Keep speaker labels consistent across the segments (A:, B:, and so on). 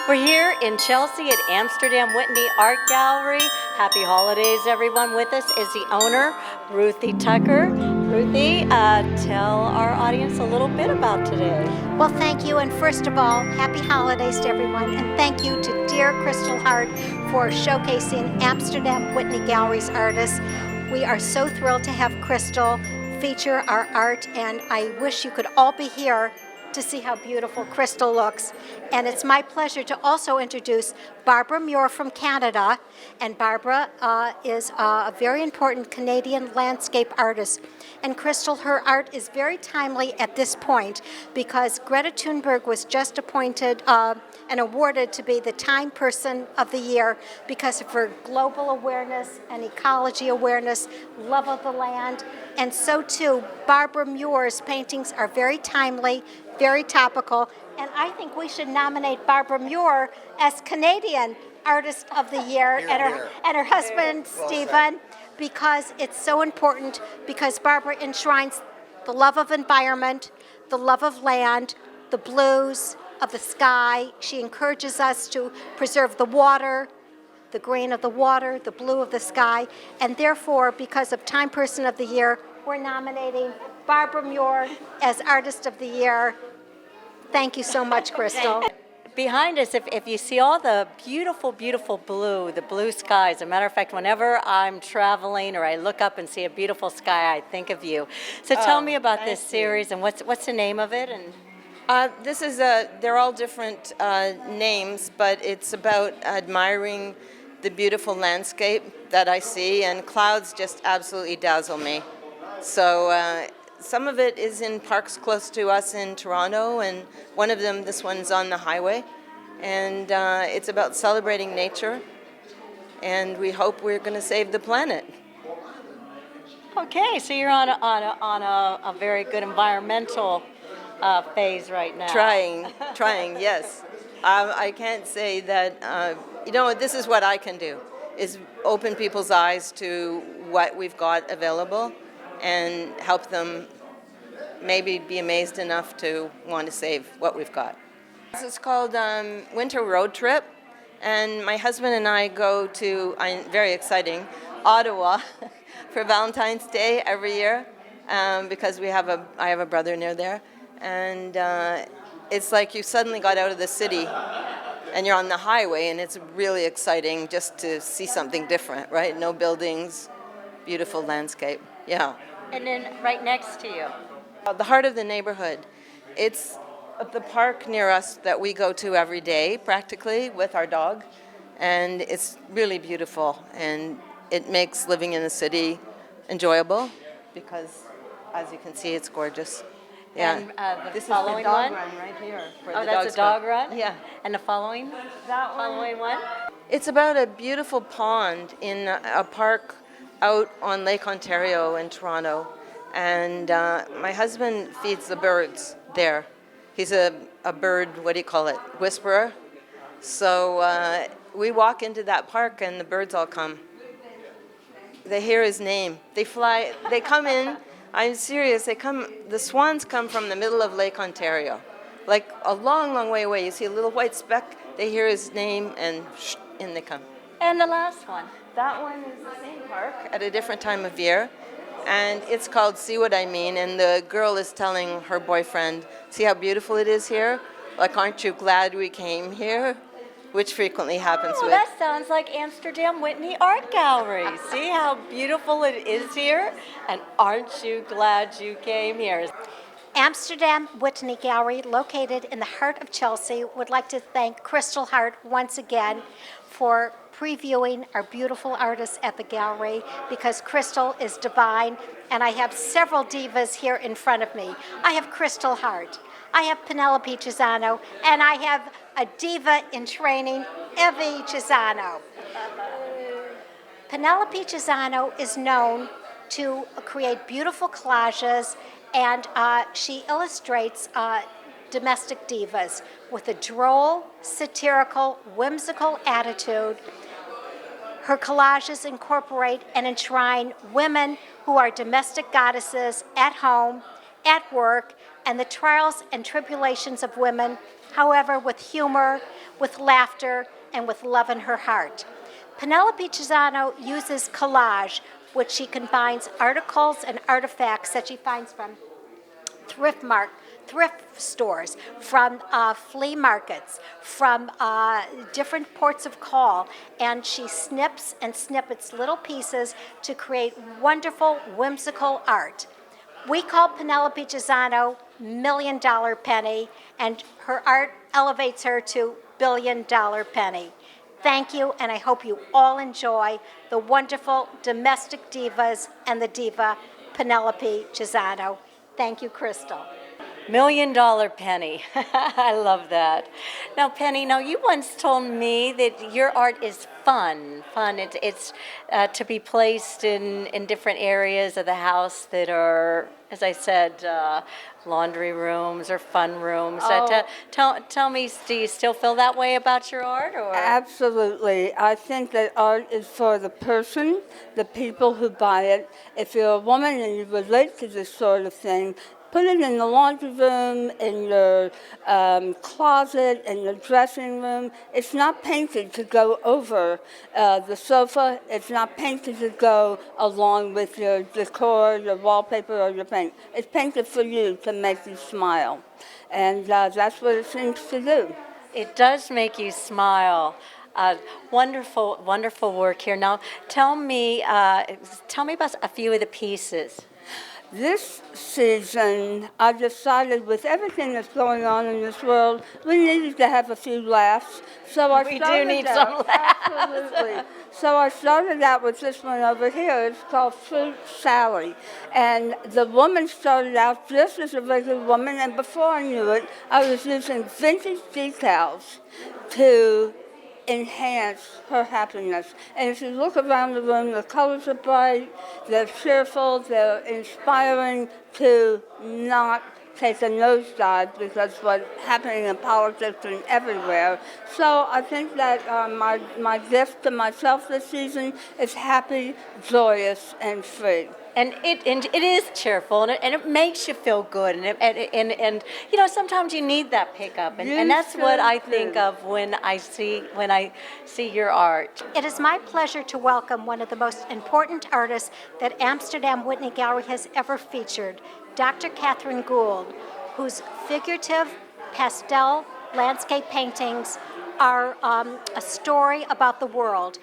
A: We're here in Chelsea at Amsterdam Whitney Art Gallery. Happy holidays, everyone. With us is the owner, Ruthie Tucker. Ruthie, tell our audience a little bit about today.
B: Well, thank you, and first of all, happy holidays to everyone, and thank you to dear Kristal Hart for showcasing Amsterdam Whitney Gallery's artists. We are so thrilled to have Kristal feature our art, and I wish you could all be here to see how beautiful Kristal looks. And it's my pleasure to also introduce Barbara Muir from Canada. And Barbara is a very important Canadian landscape artist. And Kristal, her art is very timely at this point because Greta Thunberg was just appointed and awarded to be the Time Person of the Year because of her global awareness and ecology awareness, love of the land. And so too, Barbara Muir's paintings are very timely, very topical, and I think we should nominate Barbara Muir as Canadian Artist of the Year and her husband, Stephen, because it's so important, because Barbara enshrines the love of environment, the love of land, the blues of the sky. She encourages us to preserve the water, the green of the water, the blue of the sky, and therefore, because of Time Person of the Year, we're nominating Barbara Muir as Artist of the Year. Thank you so much, Kristal.
A: Behind us, if you see all the beautiful, beautiful blue, the blue skies. As a matter of fact, whenever I'm traveling or I look up and see a beautiful sky, I think of you. So tell me about this series and what's the name of it? And
C: this is they're all different names, but it's about admiring the beautiful landscape that I see, and clouds just absolutely dazzle me. So some of it is in parks close to us in Toronto, and one of them, this one's on the highway, and it's about celebrating nature, and we hope we're going to save the planet.
A: Okay, so you're on a very good environmental phase right now.
C: Trying, yes. I can't say that, this is what I can do, is open people's eyes to what we've got available and help them maybe be amazed enough to want to save what we've got. This is called Winter Road Trip, and my husband and I go to, very exciting, Ottawa for Valentine's Day every year because I have a brother near there, and it's like you suddenly got out of the city and you're on the highway, and it's really exciting just to see something different, right? No buildings, beautiful landscape. Yeah.
A: And then right next to you.
C: The heart of the neighborhood. It's the park near us that we go to every day, practically, with our dog. And it's really beautiful. And it makes living in the city enjoyable because, as you can see, it's gorgeous. Yeah.
A: And
C: this
A: following
C: is the dog
A: one?
C: run right here.
A: That's a dog run?
C: Yeah.
A: And the following one?
C: It's about a beautiful pond in a park out on Lake Ontario in Toronto, and my husband feeds the birds there. He's a bird, whisperer. So we walk into that park and the birds all come. They hear his name. They fly, they come in, I'm serious, the swans come from the middle of Lake Ontario, like a long, long way away. You see a little white speck, they hear his name and in they come.
A: And the last one.
C: That one is the same park at a different time of year, and it's called See What I Mean, and the girl is telling her boyfriend, see how beautiful it is here? Like, aren't you glad we came here? Which frequently happens with...
A: That sounds like Amsterdam Whitney Art Gallery. See how beautiful it is here? And aren't you glad you came here?
B: Amsterdam Whitney Gallery, located in the heart of Chelsea, would like to thank Kristal Hart once again for previewing our beautiful artists at the gallery, because Kristal is divine, and I have several divas here in front of me. I have Kristal Hart, I have Penelope Chiusano, and I have a diva in training, Evie Chiusano. Penelope Chiusano is known to create beautiful collages, and she illustrates domestic divas with a droll, satirical, whimsical attitude. Her collages incorporate and enshrine women who are domestic goddesses at home, at work and the trials and tribulations of women, however, with humor, with laughter, and with love in her heart. Penelope Chiusano uses collage, which she combines articles and artifacts that she finds from thrift stores, from flea markets, from different ports of call, and she snips and snippets little pieces to create wonderful, whimsical art. We call Penelope Chiusano $1 Million Penny, and her art elevates her to $1 Billion Penny. Thank you, and I hope you all enjoy the wonderful domestic divas and the diva Penelope Chiusano. Thank you, Kristal.
A: $1 Million Penny. I love that. Now, Penny, you once told me that your art is fun. It's to be placed in different areas of the house that are, as I said, laundry rooms or fun rooms. Tell me, do you still feel that way about your art? Or?
D: Absolutely. I think that art is for the person, the people who buy it. If you're a woman and you relate to this sort of thing, put it in the laundry room, in your closet, in your dressing room. It's not painted to go over the sofa. It's not painted to go along with your decor, your wallpaper, or your paint. It's painted for you to make you smile. And that's what it seems to do.
A: It does make you smile. Wonderful, wonderful work here. Now, tell me about a few of the pieces.
D: This season, I decided with everything that's going on in this world, we needed to have a few laughs. So
A: We do need some laughs.
D: Absolutely. So I started out with this one over here. It's called Fruit Sally. And the woman started out just as a regular woman, and before I knew it, I was using vintage decals to enhance her happiness. And if you look around the room, the colors are bright, they're cheerful, they're inspiring to not take a nosedive because what's happening in politics and everywhere. So I think that my gift to myself this season is happy, joyous, and free.
A: And it is cheerful, and it makes you feel good, and sometimes you need that pickup, and that's what I think of when I see your art.
B: It is my pleasure to welcome one of the most important artists that Amsterdam Whitney Gallery has ever featured, Dr. Katherine Gould, whose figurative pastel landscape paintings are a story about the world.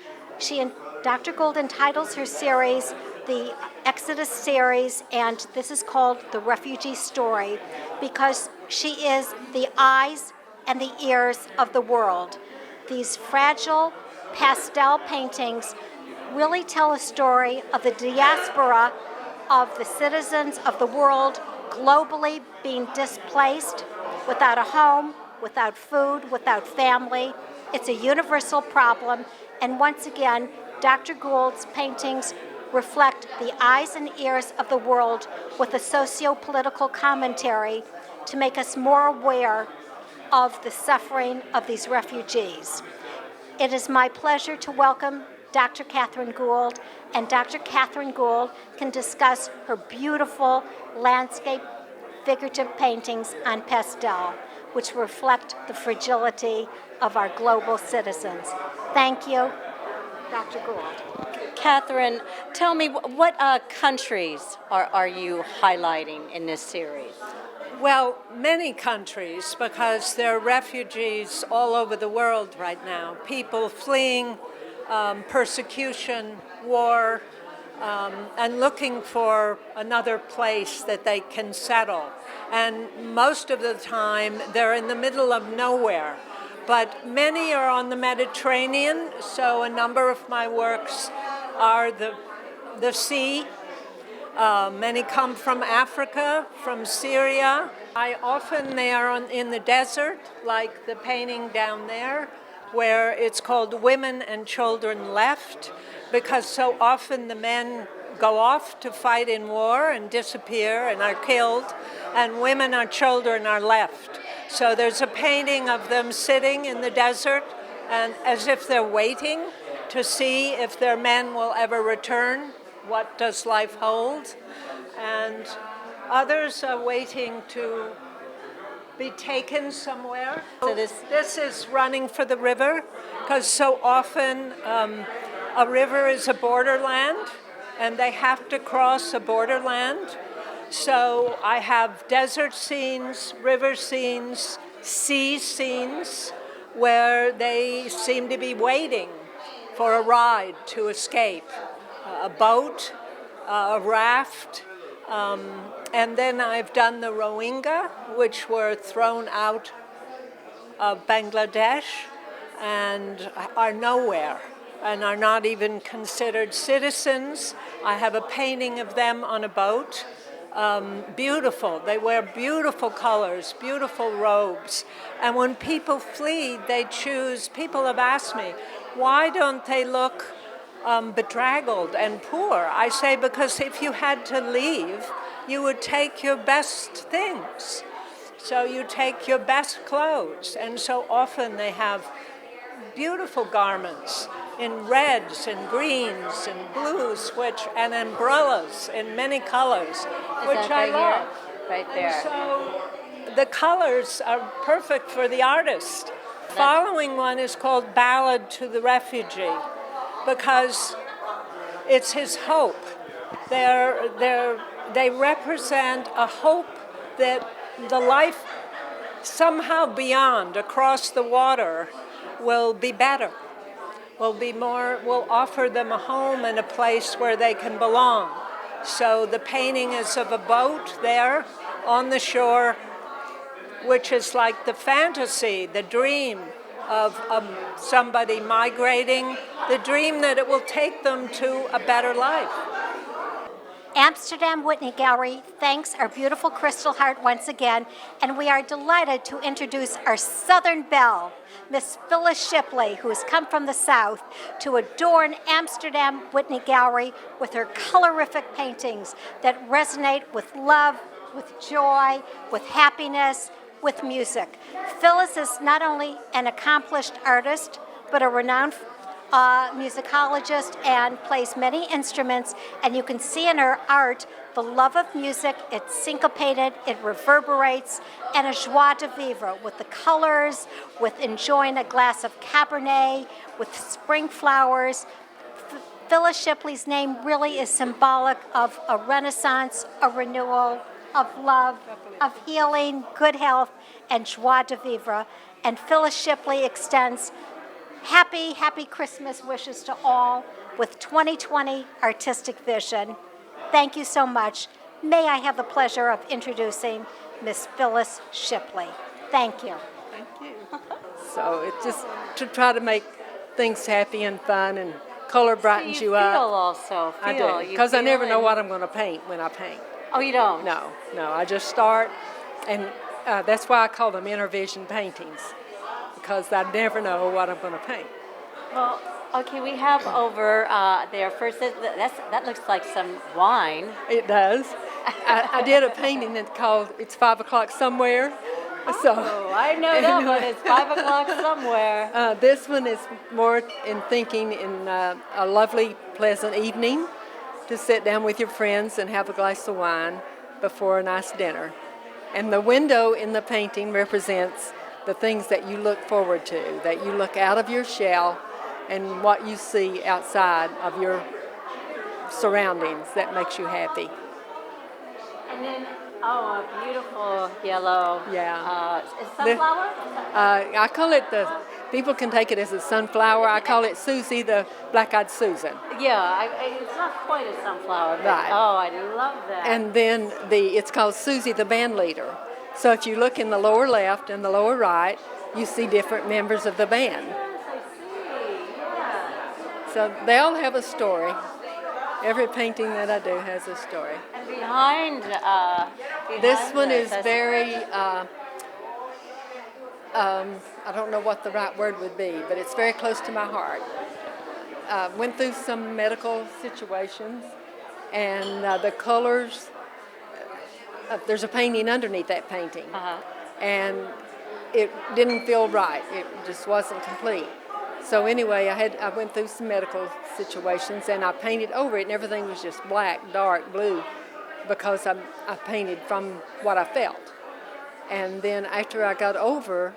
B: Dr. Gould entitles her series the Exodus series, and this is called The Refugee Story because she is the eyes and the ears of the world. These fragile pastel paintings really tell a story of the diaspora of the citizens of the world globally being displaced, without a home, without food, without family. It's a universal problem, and once again, Dr. Gould's paintings reflect the eyes and ears of the world with a socio-political commentary to make us more aware of the suffering of these refugees. It is my pleasure to welcome Dr. Katherine Gould, and Dr. Katherine Gould can discuss her beautiful landscape figurative paintings on pastel, which reflect the fragility of our global citizens. Thank you, Dr. Gould.
A: Katherine, tell me, what countries are you highlighting in this series?
E: Well, many countries, because there are refugees all over the world right now. People fleeing persecution, war, and looking for another place that they can settle. And most of the time, they're in the middle of nowhere. But many are on the Mediterranean, so a number of my works are the sea. Many come from Africa, from Syria. They are in the desert, like the painting down there, where it's called Women and Children Left, because so often the men go off to fight in war and disappear and are killed, and women or children are left. So there's a painting of them sitting in the desert, and as if they're waiting to see if their men will ever return. What does life hold? And Others are waiting to be taken somewhere.
A: So
E: This is running for the river, because so often a river is a borderland, and they have to cross a borderland. So I have desert scenes, river scenes, sea scenes, where they seem to be waiting for a ride to escape. A boat, a raft, and then I've done the Rohingya, which were thrown out of Bangladesh and are nowhere and are not even considered citizens. I have a painting of them on a boat. Beautiful. They wear beautiful colors, beautiful robes. And when people flee, they choose, people have asked me, why don't they look bedraggled and poor? I say, because if you had to leave, you would take your best things. So you take your best clothes. And so often they have beautiful garments in reds and greens and blues, and umbrellas in many colors, which I love.
A: Right there.
E: And so the colors are perfect for the artist. Following one is called Ballad to the Refugee, because it's his hope. They represent a hope that the life somehow beyond, across the water, will be better, will offer them a home and a place where they can belong. So the painting is of a boat there on the shore, which is like the fantasy, the dream of somebody migrating, the dream that it will take them to a better life.
B: Amsterdam Whitney Gallery thanks our beautiful Kristal Hart once again, and we are delighted to introduce our Southern Belle, Miss Phyllis Shipley, who has come from the South to adorn Amsterdam Whitney Gallery with her colorific paintings that resonate with love, with joy, with happiness, with music. Phyllis is not only an accomplished artist, but a renowned musicologist and plays many instruments, and you can see in her art the love of music. It's syncopated, it reverberates, and a joie de vivre with the colors, with enjoying a glass of Cabernet, with spring flowers. Phyllis Shipley's name really is symbolic of a renaissance, a renewal, of love, of healing, good health, and joie de vivre. And Phyllis Shipley extends happy Christmas wishes to all with 2020 artistic vision. Thank you so much. May I have the pleasure of introducing Miss Phyllis Shipley. Thank you.
F: Thank you. So it's just to try to make things happy and fun, and color brightens you up.
A: Also.
F: I do, because I never know what I'm going to paint when I paint.
A: Oh, you don't?
F: No, I just start, and that's why I call them inner vision paintings, because I never know what I'm going to paint.
A: Well, okay, we have over there first, that looks like some wine.
F: It does. I did a painting that's called It's 5 O'Clock Somewhere. So,
A: Oh, I know that one. It's 5 o'clock somewhere.
F: this one is more in thinking in a lovely, pleasant evening to sit down with your friends and have a glass of wine before a nice dinner. And the window in the painting represents the things that you look forward to, that you look out of your shell and what you see outside of your surroundings that makes you happy.
A: And then, a beautiful yellow.
F: Yeah.
A: Is sunflower?
F: I call it people can take it as a sunflower. I call it Susie, the black-eyed Susan.
A: Yeah, it's not quite a sunflower, but
F: Right.
A: oh, I love that.
F: And then it's called Susie, the band leader. So if you look in the lower left and the lower right, you see different members of the band.
A: Yes, I see. Yeah.
F: So they all have a story. Every painting that I do has a story.
A: And behind
F: This one
A: this,
F: is
A: that's-
F: very, I don't know what the right word would be, but it's very close to my heart. Went through some medical situations, and the colors, there's a painting underneath that painting, and it didn't feel right. It just wasn't complete. So anyway, I went through some medical situations, and I painted over it, and everything was just black, dark blue. because I painted from what I felt. And then after I got over,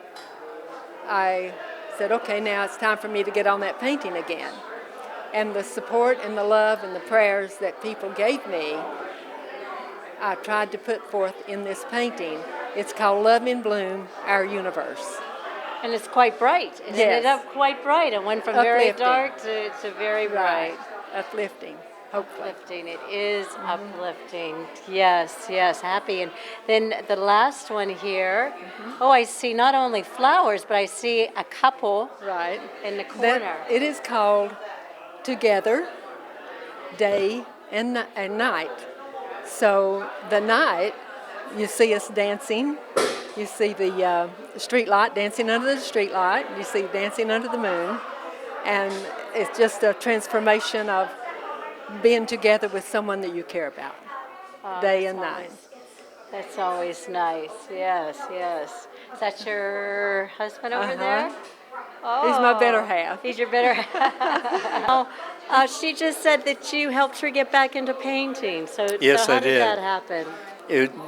F: I said, okay, now it's time for me to get on that painting again. And the support and the love and the prayers that people gave me, I tried to put forth in this painting. It's called Love in Bloom, Our Universe.
A: And it's quite bright. It
F: Yes.
A: ended up quite bright. It went from very
F: Uplifting.
A: dark to very bright.
F: Uplifting, hopefully.
A: Uplifting. It is uplifting. Yes, yes, happy. And then the last one here. Oh, I see not only flowers, but I see a couple
F: Right.
A: in the corner.
F: It is called Together, Day and Night. So the night, you see us dancing. You see the street light, dancing under the street light. You see dancing under the moon. And it's just a transformation of being together with someone that you care about, day and night.
A: That's always nice. Yes, yes. Is that your husband over there? Oh,
F: He's my better half.
A: He's your better half. She just said that you helped her get back into painting.
G: Yes,
A: so how
G: I
A: did
G: did.
A: that happen?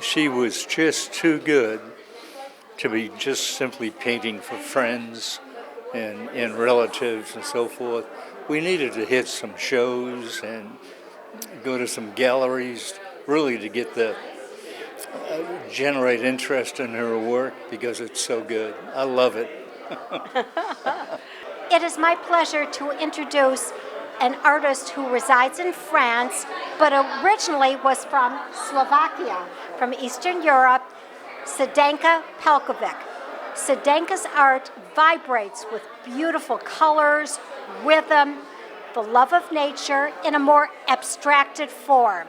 G: She was just too good to be just simply painting for friends and relatives and so forth. We needed to hit some shows and go to some galleries, really to get the generate interest in her work because it's so good. I love it.
B: It is my pleasure to introduce an artist who resides in France, but originally was from Slovakia, from Eastern Europe, Zdenka Palkovic. Zdenka's art vibrates with beautiful colors, rhythm, the love of nature in a more abstracted form.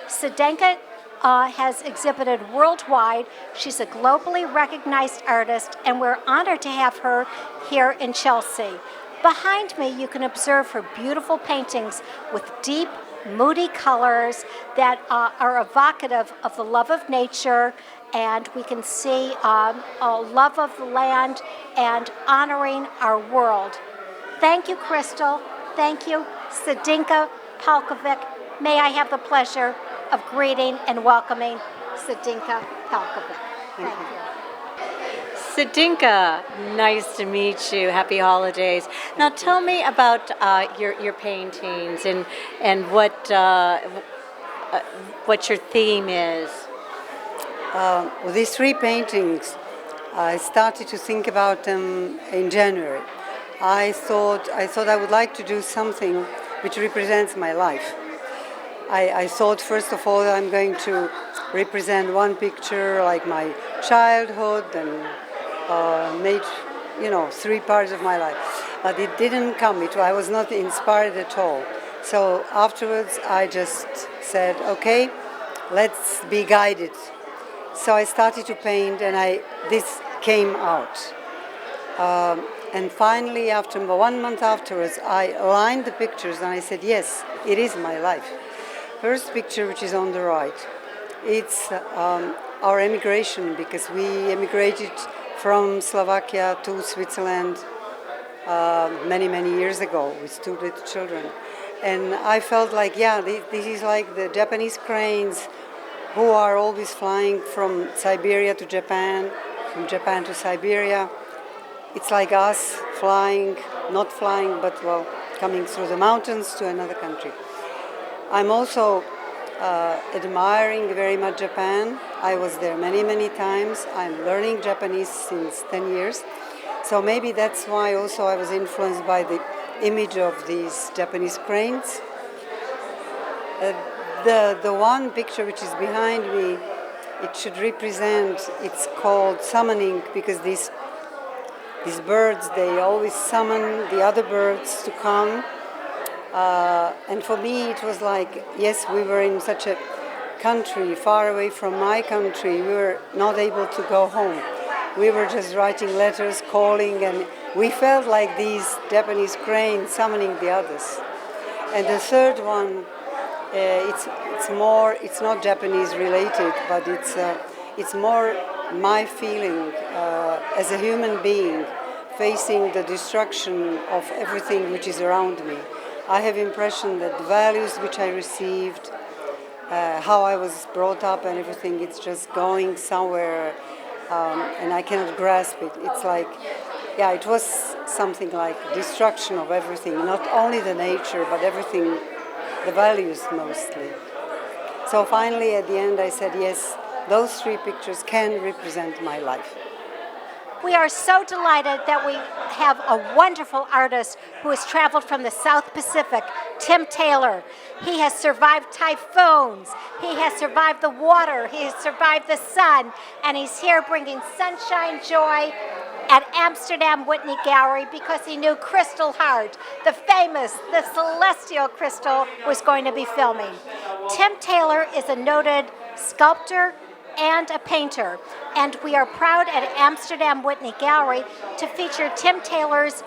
B: Zdenka has exhibited worldwide. She's a globally recognized artist, and we're honored to have her here in Chelsea. Behind me, you can observe her beautiful paintings with deep, moody colors that are evocative of the love of nature, and we can see a love of the land and honoring our world. Thank you, Kristal. Thank you, Zdenka Palkovic. May I have the pleasure of greeting and welcoming Zdenka Palkovic. Thank you.
A: Zdenka, nice to meet you. Happy holidays. Now tell me about your paintings and what your theme is.
H: Well, these three paintings, I started to think about them in January. I thought I would like to do something which represents my life. I thought, first of all, I'm going to represent one picture like my childhood and made, three parts of my life. But it didn't come. I was not inspired at all. So afterwards, I just said, okay, let's be guided. So I started to paint, and this came out. And finally, after 1 month afterwards, I aligned the pictures, and I said, yes, it is my life. First picture, which is on the right, it's our emigration, because we emigrated from Slovakia to Switzerland many, many years ago with two little children. And I felt like, this is like the Japanese cranes who are always flying from Siberia to Japan, from Japan to Siberia. It's like us flying, not flying, but coming through the mountains to another country. I'm also admiring very much Japan. I was there many, many times. I'm learning Japanese since 10 years. So maybe that's why also I was influenced by the image of these Japanese cranes. The one picture which is behind me, it should represent, it's called summoning, because these birds, they always summon the other birds to come. And for me, it was like, yes, we were in such a country, far away from my country. We were not able to go home. We were just writing letters, calling, and we felt like these Japanese cranes summoning the others. And the third one, it's not Japanese related, but it's more my feeling as a human being facing the destruction of everything which is around me. I have impression that the values which I received how I was brought up and everything. It's just going somewhere, and I cannot grasp it. It's like, yeah, it was something like destruction of everything, not only the nature, but everything, the values mostly. So finally, at the end, I said, yes, those 3 pictures can represent my life.
B: We are so delighted that we have a wonderful artist who has traveled from the South Pacific, Tim Taylor. He has survived typhoons, he has survived the water, he has survived the sun, and he's here bringing sunshine, joy at Amsterdam Whitney Gallery because he knew Kristal Hart, the famous, the celestial Kristal, was going to be filming. Tim Taylor is a noted sculptor and a painter, and we are proud at Amsterdam Whitney Gallery to feature Tim Taylor's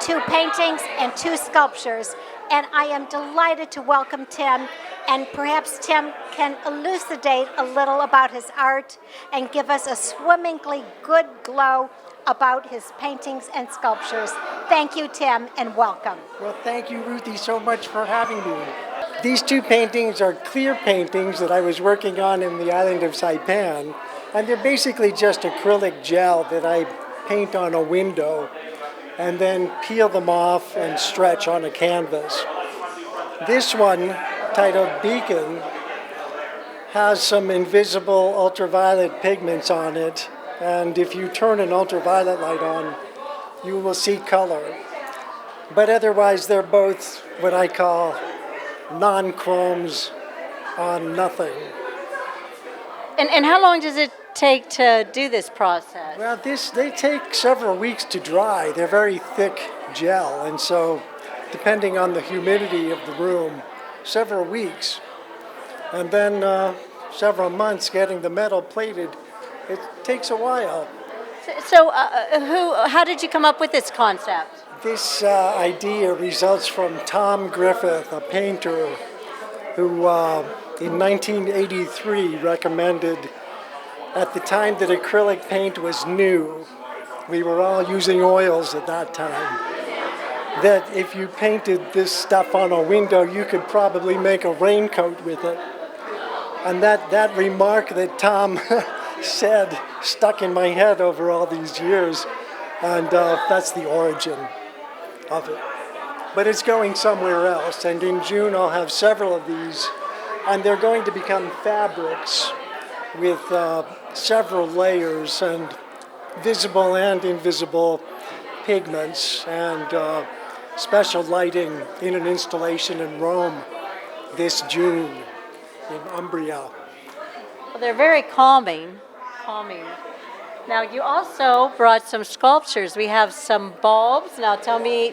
B: 2 paintings and 2 sculptures, and I am delighted to welcome Tim, and perhaps Tim can elucidate a little about his art and give us a swimmingly good glow about his paintings and sculptures. Thank you, Tim, and welcome.
I: Well, thank you, Ruthie, so much for having me. These 2 paintings are clear paintings that I was working on in the island of Saipan, and they're basically just acrylic gel that I paint on a window and then peel them off and stretch on a canvas. This one, titled Beacon, has some invisible ultraviolet pigments on it, and if you turn an ultraviolet light on, you will see color. But otherwise, they're both what I call non-chromes on nothing.
A: And how long does it take to do this process?
I: Well, they take several weeks to dry. They're very thick gel, and so depending on the humidity of the room, several weeks. And then several months getting the metal plated. It takes a while.
A: So how did you come up with this concept?
I: This idea results from Tom Griffith, a painter who in 1983 recommended, at the time that acrylic paint was new, we were all using oils at that time, that if you painted this stuff on a window, you could probably make a raincoat with it. And that remark that Tom said stuck in my head over all these years, and that's the origin of it. But it's going somewhere else, and in June I'll have several of these, and they're going to become fabrics with several layers and visible and invisible pigments and special lighting in an installation in Rome this June in Umbria.
A: Well, they're very calming. Now, you also brought some sculptures. We have some bulbs. Now, tell me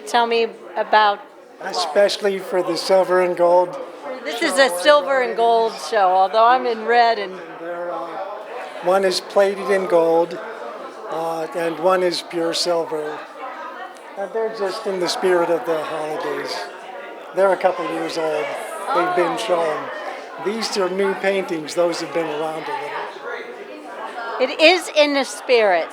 A: about.
I: Especially for the silver and gold.
A: This is a silver and gold show, although I'm in red and.
I: One is plated in gold, and one is pure silver. And they're just in the spirit of the holidays. They're a couple years old. They've been shown. These are new paintings. Those have been around a little.
A: It is in the spirit.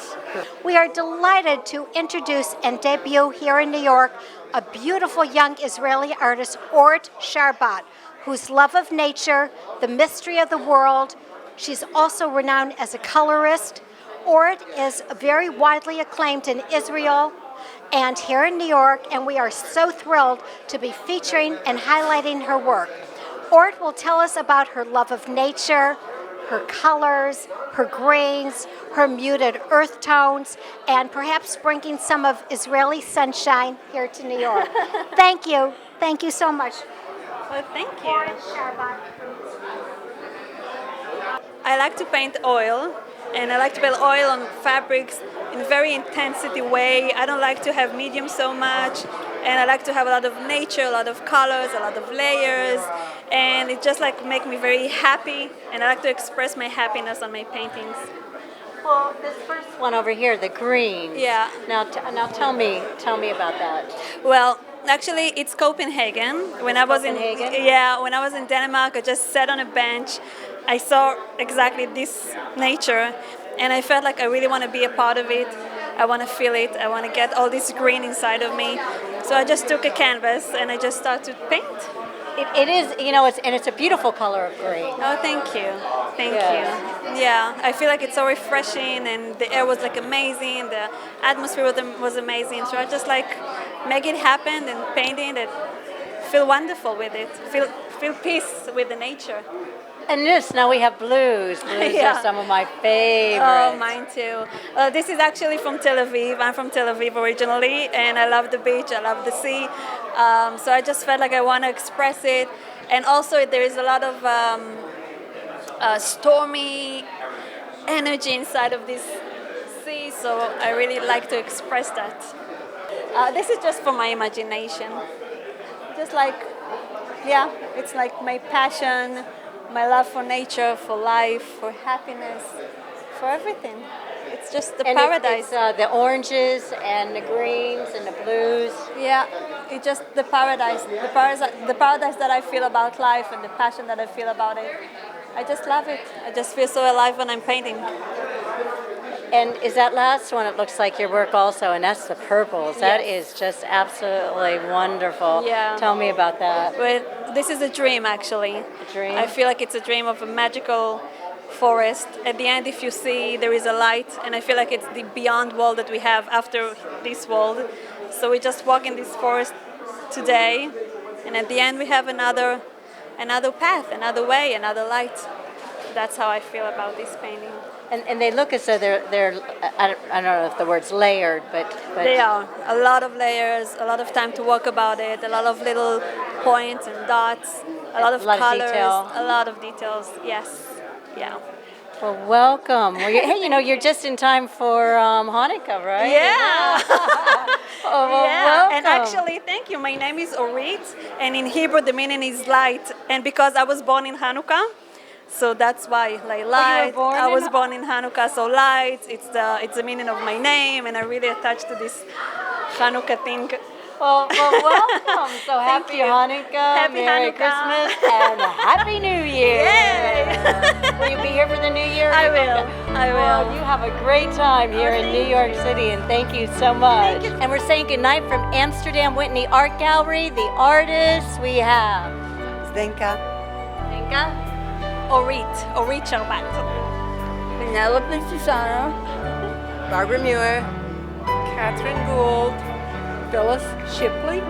B: We are delighted to introduce and debut here in New York a beautiful young Israeli artist, Orit Sharbat, whose love of nature, the mystery of the world. She's also renowned as a colorist. Orit is very widely acclaimed in Israel and here in New York, and we are so thrilled to be featuring and highlighting her work. Orit will tell us about her love of nature, her colors, her greens, her muted earth tones, and perhaps bringing some of Israeli sunshine here to New York. Thank you. Thank you so much.
J: Well, thank you. I like to paint oil, and I like to paint oil on fabrics in a very intensity way. I don't like to have medium so much, and I like to have a lot of nature, a lot of colors, a lot of layers, and it just like make me very happy, and I like to express my happiness on my paintings.
A: Well, this first one over here, the green.
J: Yeah.
A: Now tell me about that.
J: Well, actually, it's Copenhagen. When I was when I was in Denmark, I just sat on a bench. I saw exactly this nature, and I felt like I really want to be a part of it. I want to feel it. I want to get all this green inside of me. So I just took a canvas and I just started to paint.
A: It is, you know, it's a beautiful color of green.
J: Oh, thank you. Thank you. Yeah, I feel like it's so refreshing, and the air was like amazing. The atmosphere was amazing. So I just like make it happen and painting it. Feel wonderful with it. Feel peace with the nature.
A: And this, now we have blues. Blues
J: Yeah.
A: are some of my favorites.
J: Oh, mine too. This is actually from Tel Aviv. I'm from Tel Aviv originally, and I love the beach. I love the sea. So I just felt like I want to express it. And also, there is a lot of stormy energy inside of this sea, so I really like to express that. This is just for my imagination. Just like, yeah, it's like my passion, my love for nature, for life, for happiness, for everything. It's just the paradise.
A: It's the oranges and the greens and the blues.
J: Yeah, it's just the paradise. The paradise that I feel about life and the passion that I feel about it. I just love it. I just feel so alive when I'm painting.
A: And is that last one, it looks like your work also, and that's the purples. That
J: Yes.
A: is just absolutely wonderful.
J: Yeah.
A: Tell me about that.
J: Well, this is a dream, actually.
A: A dream?
J: I feel like it's a dream of a magical forest. At the end, if you see, there is a light, and I feel like it's the beyond world that we have after this world. So we just walk in this forest today, and at the end, we have another path, another way, another light. That's how I feel about this painting.
A: And they look as though they're I don't know if the word's layered, but
J: They are. A lot of layers, a lot of time to walk about it, a lot of little points and dots, a lot of colors,
A: detail.
J: a lot of details. Yes. Yeah.
A: Well, welcome. Well, hey, you know, you're just in time for Hanukkah, right?
J: Yeah.
A: Oh, well,
J: Yeah. And
A: welcome.
J: actually, thank you. My name is Orit, and in Hebrew the meaning is light. And because I was born in Hanukkah, so that's why, like light.
A: born
J: I
A: in
J: was born in Hanukkah, so light. It's the meaning of my name, and I really attached to this Hanukkah thing.
A: Well, welcome. So
J: Thank
A: happy
J: you.
A: Hanukkah,
J: Happy
A: Merry
J: Hanukkah.
A: Christmas, and Happy New Year.
J: Yay!
A: Will you be here for the New Year?
J: I will. I
A: Well,
J: will.
A: you have a great time here in New York City, and thank you so much.
J: Thank you.
A: And we're saying goodnight from Amsterdam Whitney Art Gallery. The artists we have.
H: Zdenka.
A: Zdenka.
J: Orit Sharbat.
D: Penelope Chiusano.
F: Barbara Muir, Katherine Gould, Phyllis Shipley.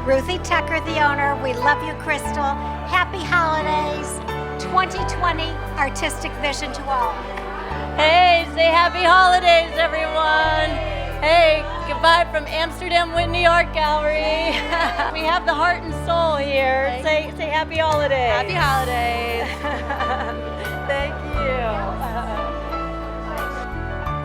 B: Ruthie Tucker, the owner. We love you, Kristal. Happy holidays. 2020 artistic vision to all.
A: Hey, say happy holidays, everyone. Hey, goodbye from Amsterdam Whitney Art Gallery. We have the heart and soul here. Say happy holidays.
J: Happy holidays.
A: Thank you.